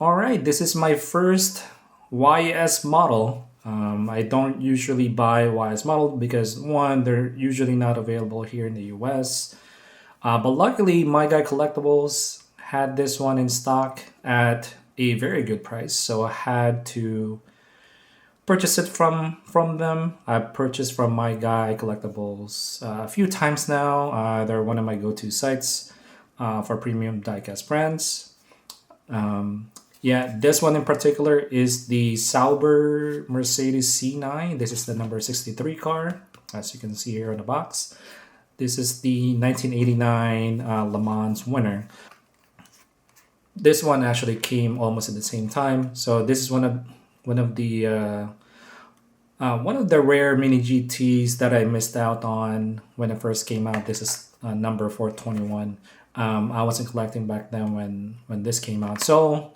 All right, this is my first YS model. I don't usually buy YS model because one, they're usually not available here in the US. But luckily, My Guy Collectibles had this one in stock at a very good price, so I had to purchase it from them. I've purchased from My Guy Collectibles a few times now. They're one of my go-to sites for premium diecast brands. Yeah, this one in particular is the Sauber Mercedes C9. This is the number 63 car, as you can see here on the box. This is the 1989 Le Mans winner. This one actually came almost at the same time. So this is one of the rare mini GTs that I missed out on when it first came out. This is number 421. I wasn't collecting back then when this came out. So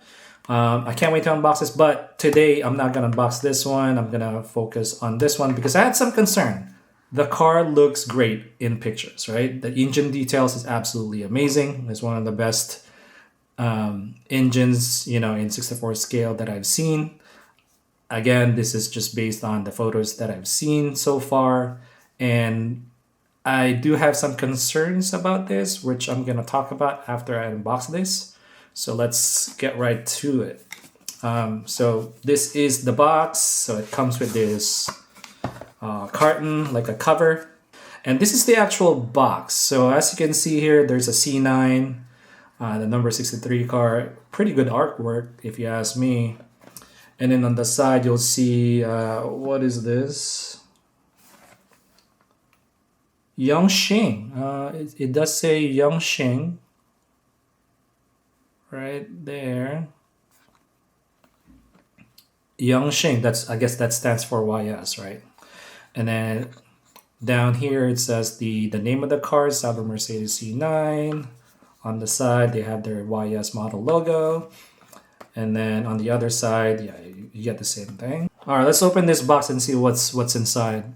I can't wait to unbox this, but today I'm not gonna unbox this one. I'm gonna focus on this one because I had some concern. The car looks great in pictures, right? The engine details is absolutely amazing. It's one of the best engines, in 64 scale that I've seen. Again, this is just based on the photos that I've seen so far, and I do have some concerns about this, which I'm gonna talk about after I unbox this. So let's get right to it. So this is the box. So it comes with this carton, like a cover. And this is the actual box. So as you can see here, there's a C9, the number 63 car. Pretty good artwork, if you ask me. And then on the side, you'll see, what is this? Yongxing. It does say Yongxing right there. Yongxing, I guess that stands for YS, right? And then down here it says the name of the car, Sauber Mercedes C9. On the side they have their YS model logo. And then on the other side, yeah, you get the same thing. All right, let's open this box and see what's inside.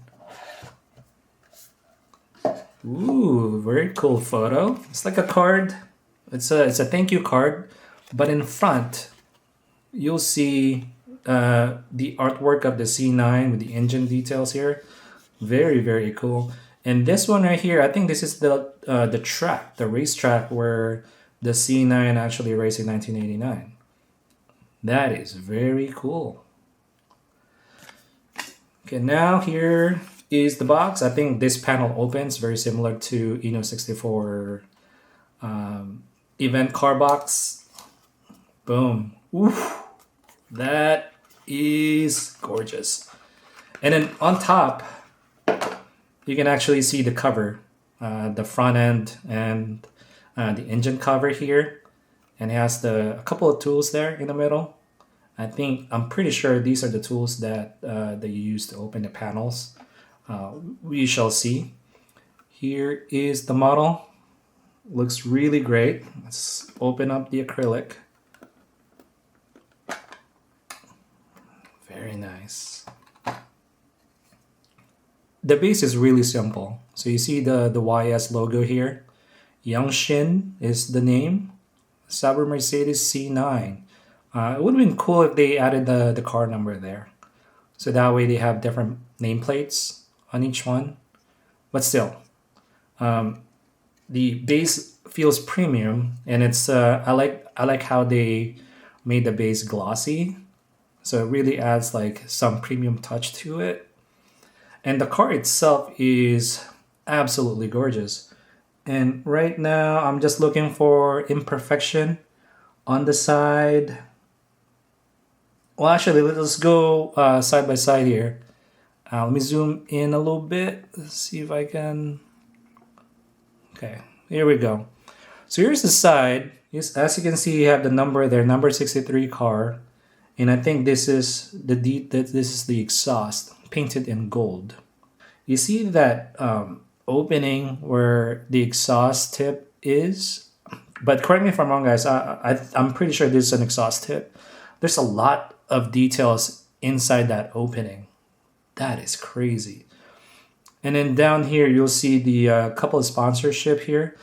Ooh, very cool photo. It's like a card. It's a thank you card, but in front you'll see the artwork of the C9 with the engine details here. Very, very cool. And this one right here, I think this is the track, the racetrack where the C9 actually raced in 1989. That is very cool. Okay, now here is the box. I think this panel opens very similar to Eno 64 event car box. Boom. Oof. That is gorgeous. And then on top, you can actually see the cover, the front end and the engine cover here. And it has a couple of tools there in the middle. I'm pretty sure these are the tools that you use to open the panels. We shall see. Here is the model. Looks really great. Let's open up the acrylic. Very nice. The base is really simple. So you see the YS logo here. Yongxin is the name. Sauber Mercedes C9. It would have been cool if they added the car number there. So that way they have different nameplates on each one. But still, the base feels premium, and it's I like how they made the base glossy. So it really adds like some premium touch to it. And the car itself is absolutely gorgeous. And right now I'm just looking for imperfection on the side. Well, actually, let's go side by side here. Let me zoom in a little bit. Let's see if I can. Okay, here we go. So here's the side. Yes, as you can see, you have the number there, number 63 car. And I think this is this is the exhaust painted in gold. You see that opening where the exhaust tip is, but correct me if I'm wrong, guys. I'm pretty sure this is an exhaust tip. There's a lot of details inside that opening. That is crazy. And then down here, you'll see the couple of sponsorship here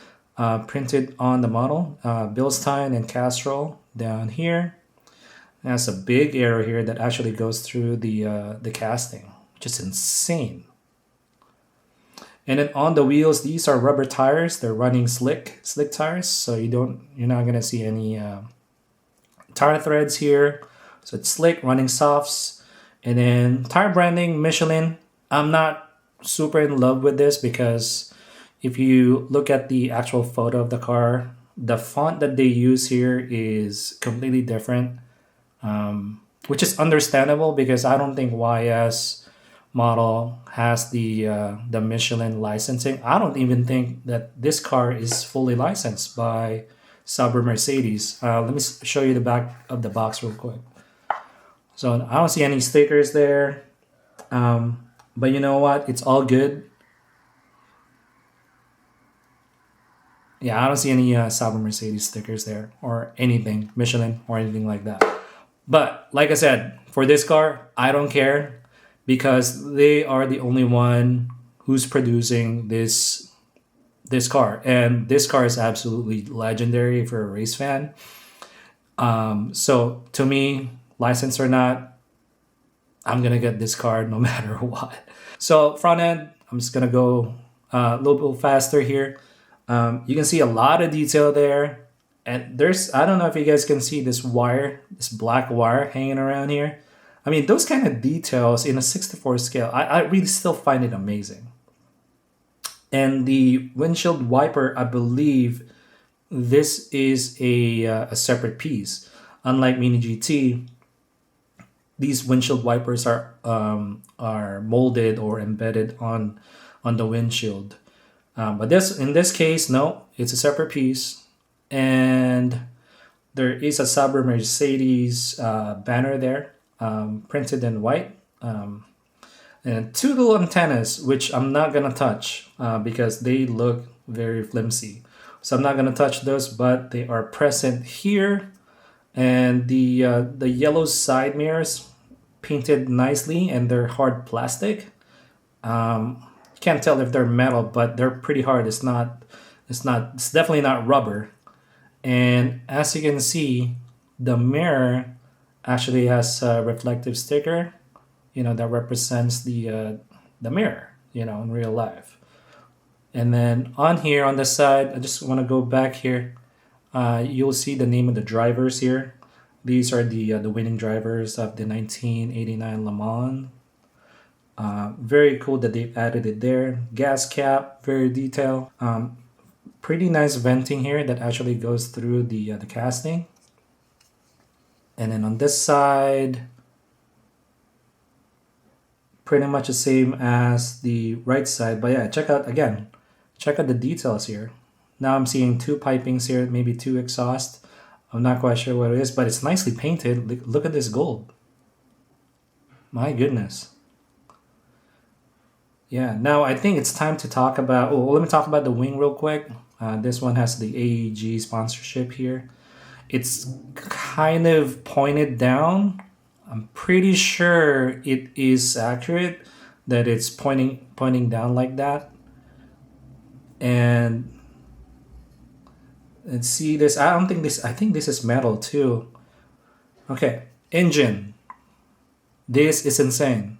printed on the model. Bilstein and Castrol down here. has a big arrow here that actually goes through the casting, which is insane. And then on the wheels, these are rubber tires. They're running slick tires, so you're not gonna see any tire threads here. So it's slick, running softs. And then tire branding, Michelin. I'm not super in love with this because if you look at the actual photo of the car, the font that they use here is completely different, which is understandable because I don't think YS model has the Michelin licensing. I don't even think that this car is fully licensed by Sauber Mercedes. Let me show you the back of the box real quick. So I don't see any stickers there, but you know what? It's all good. Yeah, I don't see any Sauber Mercedes stickers there or anything, Michelin or anything like that. But like I said, for this car, I don't care because they are the only one who's producing this car, and this car is absolutely legendary for a race fan. So to me, license or not, I'm gonna get this car no matter what. So front end, I'm just gonna go a little bit faster here. You can see a lot of detail there, and I don't know if you guys can see this wire, this black wire hanging around here. I mean, those kind of details in a 64 scale, I really still find it amazing. And the windshield wiper, I believe this is a separate piece. Unlike Mini GT, these windshield wipers are molded or embedded on the windshield. But in this case, no, it's a separate piece, and there is a Sauber Mercedes banner there, printed in white, and two little antennas, which I'm not gonna touch because they look very flimsy. So I'm not gonna touch those, but they are present here, and the yellow side mirrors painted nicely, and they're hard plastic. Can't tell if they're metal, but they're pretty hard. It's definitely not rubber. And as you can see, the mirror actually has a reflective sticker, that represents the mirror, in real life. And then on here on the side, I just want to go back here. You'll see the name of the drivers here. These are the winning drivers of the 1989 Le Mans. Very cool that they've added it there. Gas cap, very detailed. Pretty nice venting here that actually goes through the casting. And then on this side, pretty much the same as the right side. But yeah, check out the details here. Now I'm seeing two pipings here, maybe two exhaust. I'm not quite sure what it is, but it's nicely painted. Look at this gold. My goodness. Yeah, now I think it's time to talk about. Oh, let me talk about the wing real quick. This one has the AEG sponsorship here. It's kind of pointed down. I'm pretty sure it is accurate that it's pointing down like that. And see this. I think this is metal too. Okay, engine. This is insane.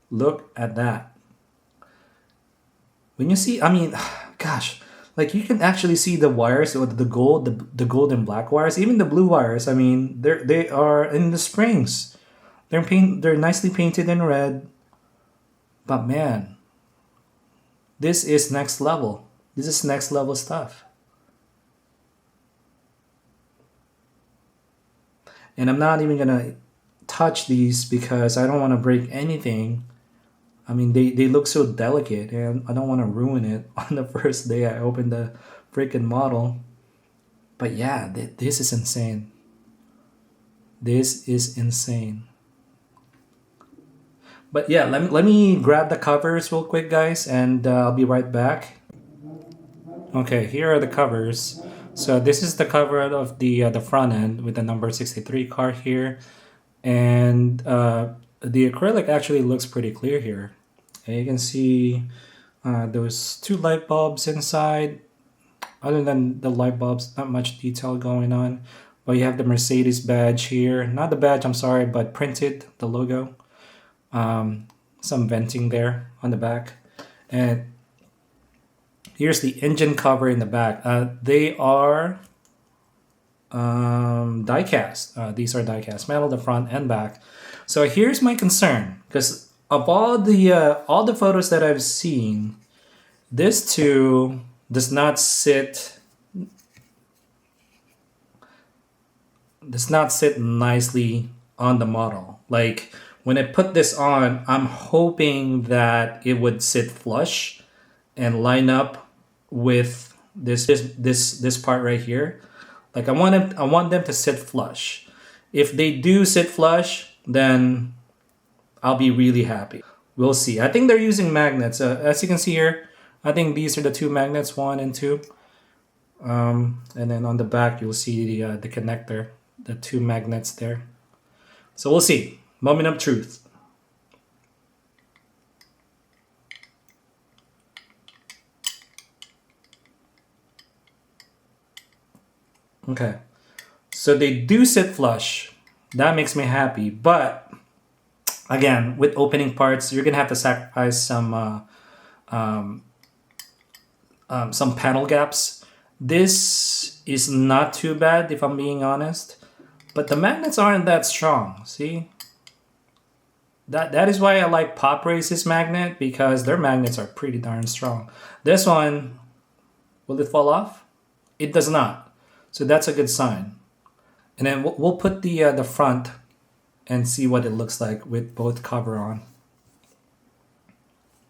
Look at that. When you see, I mean, gosh, like you can actually see the wires, or the gold and black wires, even the blue wires. I mean, they are in the springs. They're nicely painted in red. But man, this is next level. This is next level stuff. And I'm not even gonna touch these because I don't want to break anything. I mean, they look so delicate, and I don't want to ruin it on the first day I open the freaking model. But yeah, this is insane. This is insane. But yeah, let me grab the covers real quick, guys, and I'll be right back. Okay, here are the covers. So this is the cover of the front end with the number 63 car here, and the acrylic actually looks pretty clear here. And you can see those two light bulbs inside. Other than the light bulbs, not much detail going on. But you have the Mercedes badge here. Not the badge, I'm sorry, but printed, the logo. Some venting there on the back. And here's the engine cover in the back. They are diecast. These are diecast metal, the front and back. So here's my concern, because of all the photos that I've seen, this too does not sit nicely on the model. Like when I put this on, I'm hoping that it would sit flush and line up with this part right here. Like I want them to sit flush. If they do sit flush, then I'll be really happy. We'll see. I think they're using magnets. As you can see here, I think these are the two magnets, 1 and 2. And then on the back, you'll see the connector, the two magnets there. So we'll see. Moment of truth. Okay. So they do sit flush. That makes me happy. But again, with opening parts, you're gonna have to sacrifice some panel gaps. This is not too bad if I'm being honest, but the magnets aren't that strong. See, that is why I like Pop Race's magnet, because their magnets are pretty darn strong. This one, will it fall off? It does not. So that's a good sign. And then we'll put the front and see what it looks like with both cover on.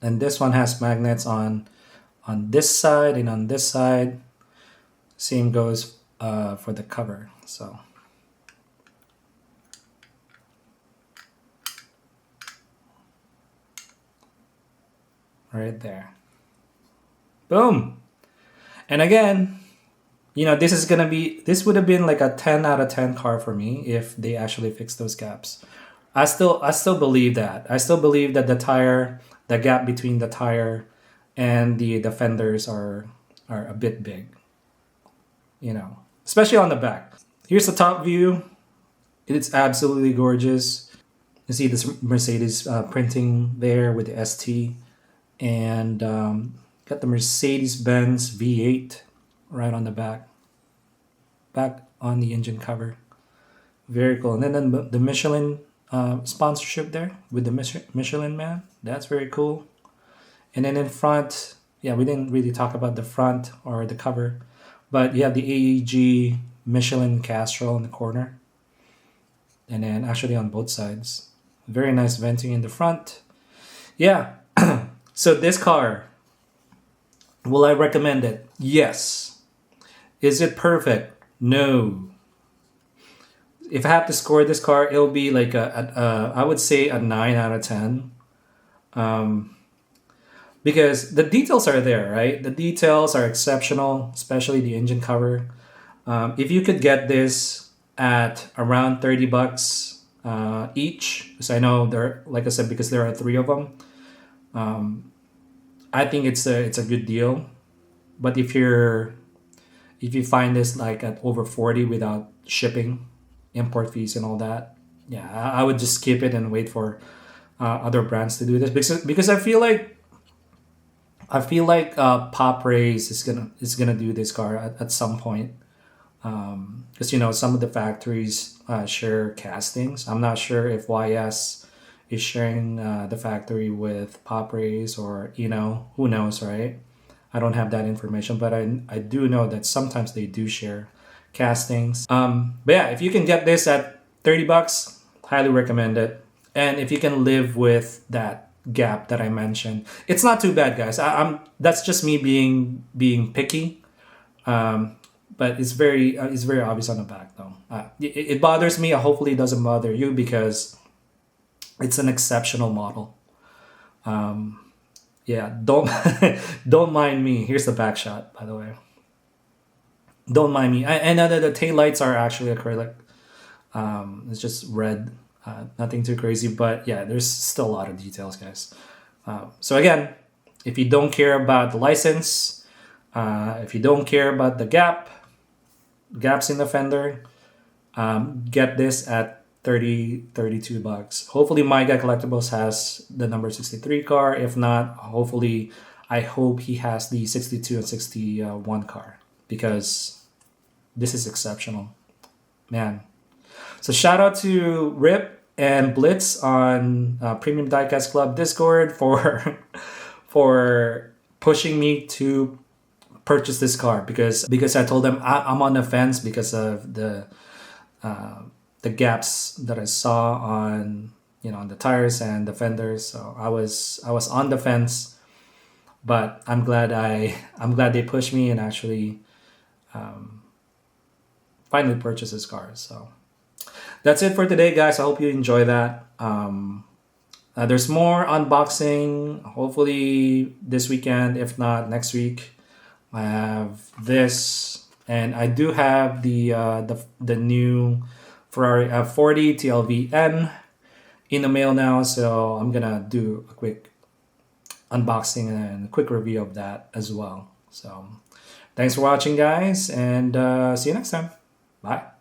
And this one has magnets on this side and on this side. Same goes for the cover. So right there. Boom. And again, this would have been like a 10 out of 10 car for me if they actually fixed those gaps. I still believe that. I still believe that the gap between the tire and the fenders are a bit big. Especially on the back. Here's the top view. It's absolutely gorgeous. You see this Mercedes printing there with the ST, and got the Mercedes-Benz V8 right on the back on the engine cover. Very cool. And then the Michelin sponsorship there with the Michelin man. That's very cool. And then in front, yeah, we didn't really talk about the front or the cover, but you have the AEG Michelin Castrol in the corner. And then actually on both sides. Very nice venting in the front. Yeah. So this car, will I recommend it? Yes. Is it perfect? No. If I have to score this car, it'll be like I would say a 9 out of 10. Because the details are there, right? The details are exceptional, especially the engine cover. If you could get this at around $30 each, because I know like I said, because there are 3 of them, I think it's a good deal. But if you find this like at over 40 without shipping, import fees and all that, yeah, I would just skip it and wait for other brands to do this, because I feel like Pop Race is gonna do this car at some point, because some of the factories share castings. I'm not sure if YS is sharing the factory with Pop Race, or who knows, right? I don't have that information, but I do know that sometimes they do share castings. But yeah, if you can get this at $30, highly recommend it. And if you can live with that gap that I mentioned, it's not too bad, guys. That's just me being picky. But it's very obvious on the back though. It bothers me. Hopefully it doesn't bother you, because it's an exceptional model. Yeah, don't don't mind me. Here's the back shot, by the way. Don't mind me. I know that the taillights are actually acrylic. It's just red. Nothing too crazy, but yeah, there's still a lot of details, guys. So again, if you don't care about the license, If you don't care about the gaps in the fender, get this at 32 bucks. Hopefully My Guy Collectibles has the number 63 car. If not, hopefully I hope he has the 62 and 61 car, because this is exceptional, man. So shout out to Rip and Blitz on Premium Diecast Club Discord for for pushing me to purchase this car, because I told them I'm on the fence because of the gaps that I saw on, on the tires and the fenders. So I was on the fence, but I'm glad they pushed me and actually finally purchased this car. So that's it for today, guys. I hope you enjoy that. There's more unboxing, hopefully this weekend. If not, next week. I have this, and I do have the new Ferrari F40 TLVN in the mail now. So I'm gonna do a quick unboxing and a quick review of that as well. So thanks for watching, guys, and see you next time. Bye.